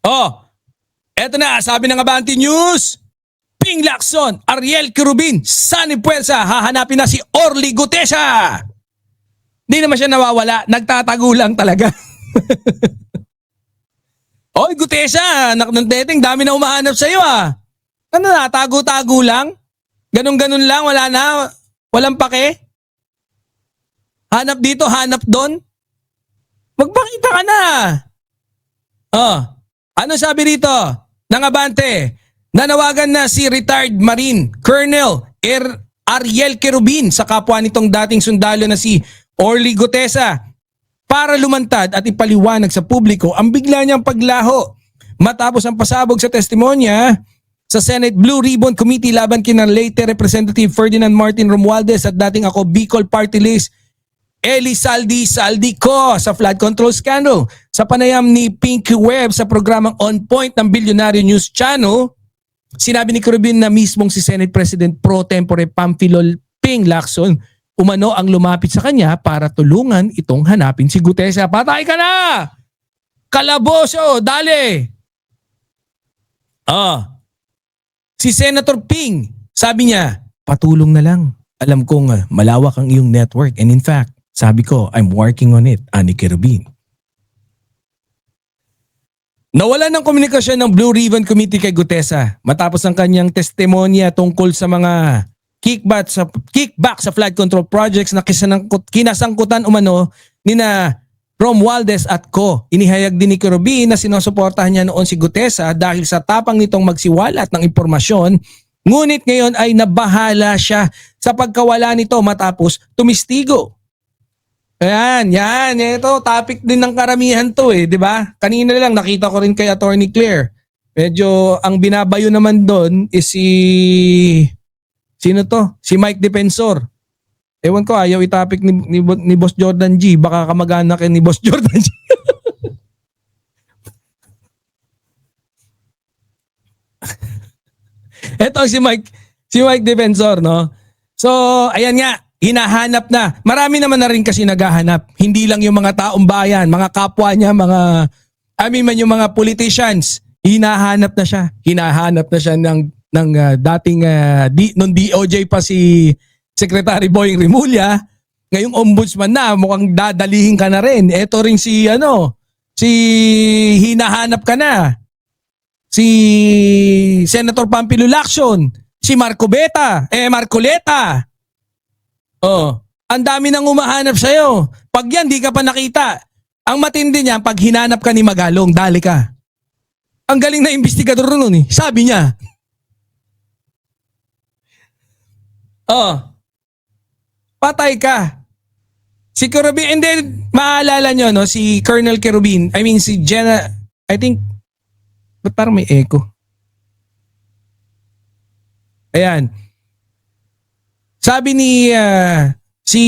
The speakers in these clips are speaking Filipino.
Oh, eto na, sabi ng Abante News, Ping Lacson, Ariel Quirubin, Sunny Puwersa, hahanapin na si Orly Gutesa. Hindi naman siya nawawala, nagtatago lang talaga. Oy, Gutesa, anak ng teteng, dami na umahanap sa'yo ah. Ano na, tago-tago lang? Ganun-ganun lang, wala na, walang pake? Hanap dito, hanap doon? Magpakita ka na. Oh, ano sabi rito ng Abante? Nanawagan na si retired Marine Colonel Ariel Quirubin sa kapwa nitong dating sundalo na si Orly Gutesa para lumantad at ipaliwanag sa publiko ang bigla niyang paglaho matapos ang pasabog sa testimonya sa Senate Blue Ribbon Committee laban kina late Representative Ferdinand Martin Romualdez at dating ako Bicol Party List Eli Saldico sa flood control scandal. Sa panayam ni Pinky Webb sa programang On Point ng Billionaire News Channel, sinabi ni Quirubin na mismong si Senate President Pro Tempore Pamphilo Ping Lacson umano ang lumapit sa kanya para tulungan itong hanapin si Gutesa. Patay ka na! Kalaboso! Dali! Si Senator Ping, sabi niya, patulong na lang. Alam kong malawak ang iyong network and in fact, sabi ko, I'm working on it, ani Quirubin. Nawala ng komunikasyon ng Blue Ribbon Committee kay Gutesa matapos ang kanyang testimonya tungkol sa mga kickback sa flood control projects na kinasangkutan umano ni na Romualdez at co. Inihayag din ni Quirubin na sinusuportahan niya noon si Gutesa dahil sa tapang nitong magsiwalat ng impormasyon, ngunit ngayon ay nabahala siya sa pagkawala nito matapos tumistigo. Yan. Ito, topic din ng karamihan to di ba? Kanina lang nakita ko rin kay Attorney Claire. Medyo ang binabayo naman doon is sino to? Si Mike Defensor. Ewan ko, ayaw i-topic ni Boss Jordan G. Baka kamag-anak ni Boss Jordan G. Ito si Mike Defensor, no? So, ayan nga. Hinahanap na. Marami naman na rin kasi naghahanap. Hindi lang yung mga taong bayan, mga kapwa niya, yung mga politicians. Hinahanap na siya. Hinahanap na siya ng dating nung DOJ pa si Secretary Boying Rimulya. Ngayong ombudsman na, mukhang dadalihin ka na rin. Ito rin si hinahanap ka na. Si Senator Pamphilo Lacson, si Marcoleta. Ang dami nang umahanap sa'yo. Pag yan, di ka pa nakita. Ang matindi niya, pag hinanap ka ni Magalong, dali ka. Ang galing na investigador nun Sabi niya. Patay ka. Si Quirubin, and then, maalala nyo, no, si Colonel Quirubin, si Jenna, I think, ba't parang may echo? Ayan. Sabi ni si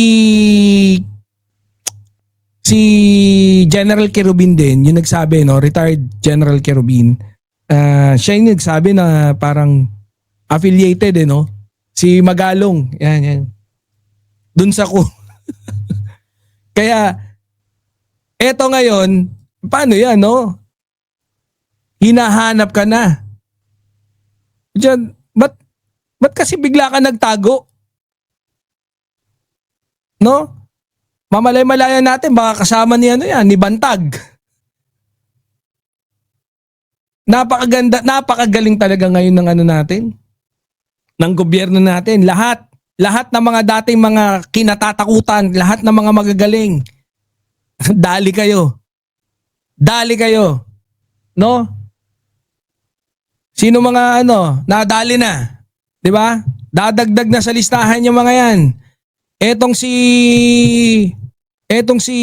General Quirubin din, yung nagsabi, no, retired General Quirubin, siya yung nagsabi na parang affiliated, no? Si Magalong, yan. Dun sa ko. Kaya, eto ngayon, paano yan, no? Hinahanap ka na. Diyan, ba't kasi bigla ka nagtago? No? Mamalay-malayan natin baka kasama ni ni Bantag. Napakagaling talaga ngayon ng natin. Ng gobyerno natin. Lahat ng mga dating mga kinatatakutan, lahat ng mga magagaling. Dali kayo. No? Sino mga nadali na? 'Di ba? Dadagdag na sa listahan yung mga 'yan. Etong si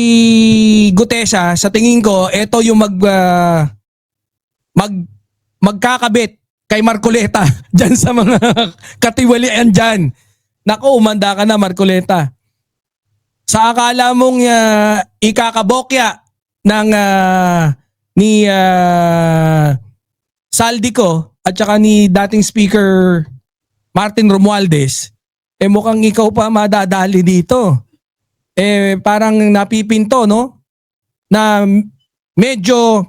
Gutesa, sa tingin ko, eto yung magkakabit kay Marcoleta diyan sa mga katiwalian diyan. Nako, umanda ka na, Marcoleta. Sa akala mong ikakabokya ng ni Saldico at saka ni dating Speaker Martin Romualdez, mukhang ikaw pa madadali dito. Parang napipinto, no? Na medyo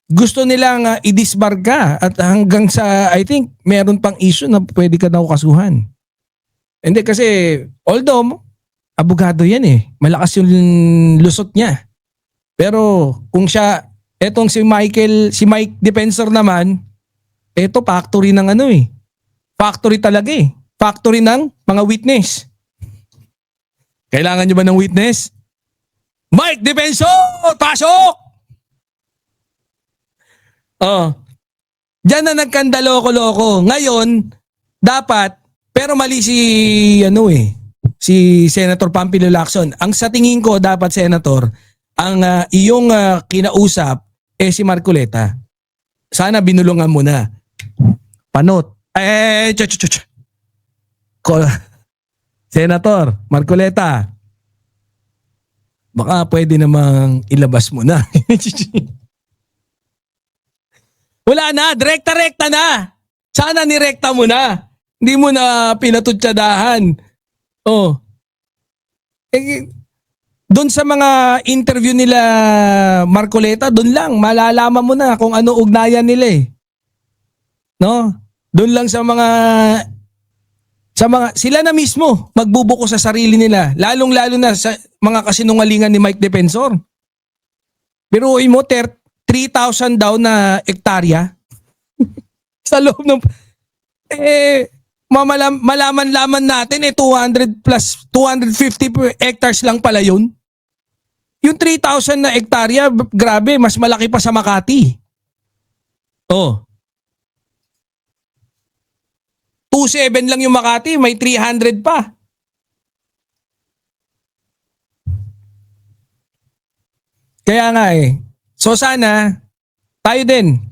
gusto nilang i-disbar ka at hanggang sa I think meron pang issue na pwede ka daw kasuhan. Hindi kasi although abogado yan eh. Malakas yung lusot niya. Pero kung siya, etong si Mike Defensor naman, eto factory ng ano eh. Factory talaga eh. Factory ng mga witness. Kailangan nyo ba ng witness? Mike Defensor! Pasok! Oh. Diyan na nagkandaloko-loko. Ngayon, dapat, pero mali si Senator Pampilo Lacson. Ang sa tingin ko dapat, Senator, ang iyong kinausap si Marcoleta. Sana binulungan mo na. Panot. Senator Marcoleta, baka pwede namang ilabas mo na. Wala na, direkta-rekta na. Sana nirekta mo na. Hindi mo na pinatutsadahan. Oh. Doon sa mga interview nila Marcoleta, doon lang malalaman mo na kung ano ugnayan nila eh. No? Doon lang sa mga sila na mismo magbubuko sa sarili nila, lalong-lalo na sa mga kasinungalingan ni Mike Defensor. Pero mo 3,000 daw na ektarya sa loob ng malaman-laman natin 200 plus 250 hectares lang pala yun. Yung 3,000 na ektarya, grabe, mas malaki pa sa Makati. Oh. 2.7 lang yung Makati, may 300 pa. Kaya nga eh. So sana, tayo din,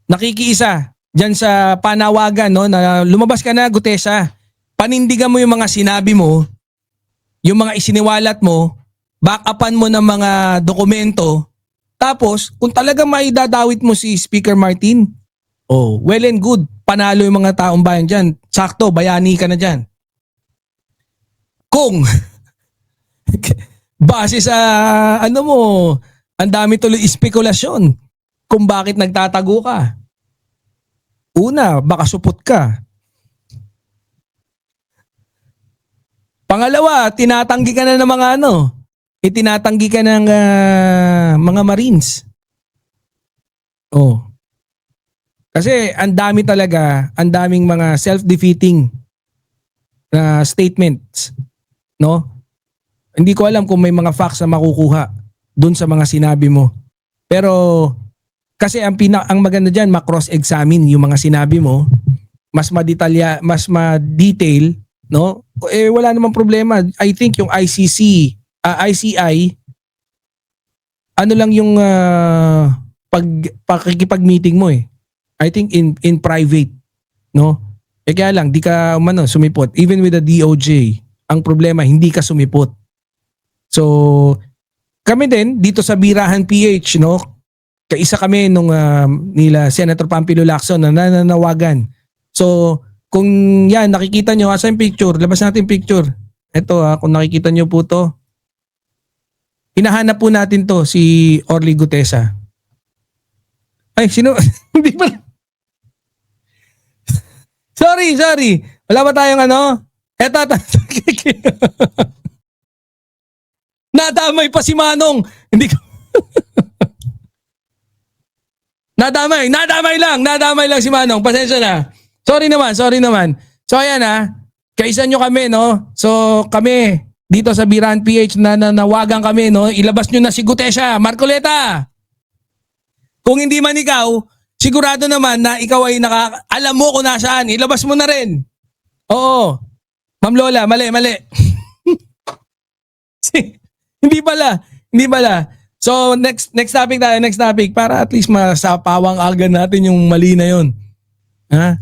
nakikiisa dyan sa panawagan, no, na lumabas ka na, Gutesa. Panindigan mo yung mga sinabi mo, yung mga isiniwalat mo, back-upan mo ng mga dokumento, tapos kung talaga maidadawit mo si Speaker Martin, oh, well and good, panalo yung mga taong bayan dyan. Sakto, bayani ka na dyan. Kung base sa ano mo, ang dami tuloy espekulasyon kung bakit nagtatago ka. Una, baka supot ka. Pangalawa, tinatanggi ka na ng mga tinatanggi ka ng mga Marines. Oh. Kasi ang dami talaga, ang daming mga self-defeating statements, no? Hindi ko alam kung may mga facts na makukuha dun sa mga sinabi mo. Pero kasi ang maganda diyan, ma-cross-examine yung mga sinabi mo, mas ma-detail, no? Eh wala namang problema. I think yung ICI, ano lang yung pakikipag-meeting mo eh. I think in private, no? Eh kaya lang di ka sumipot. Even with the DOJ, ang problema hindi ka sumipot. So kami din dito sa Birahan PH, no? Kaisa kami nung nila Senator Pampilo Lacson na nananawagan. So kung yan nakikita nyo, asa yung picture? Labas natin picture. Ito kung nakikita nyo po to. Hinahanap po natin to si Orly Gutesa. Ay, sino? Hindi pa. Sorry. Wala ba tayong Eto. Nadamay pa si Manong. Hindi ko. Nadamay lang si Manong. Pasensya na. Sorry naman. So ayan kaisa nyo kami, no? So kami dito sa Birahan PH na nanawagan kami, no? Ilabas nyo na si Gutesa, Marcoleta. Kung hindi man ikaw, sigurado naman na ikaw ay alam mo kung nasaan. Ilabas mo na rin. Oo. Ma'am Lola, mali. Hindi pala. So next topic tayo, para at least masapawang agad natin yung mali na yun. Ha?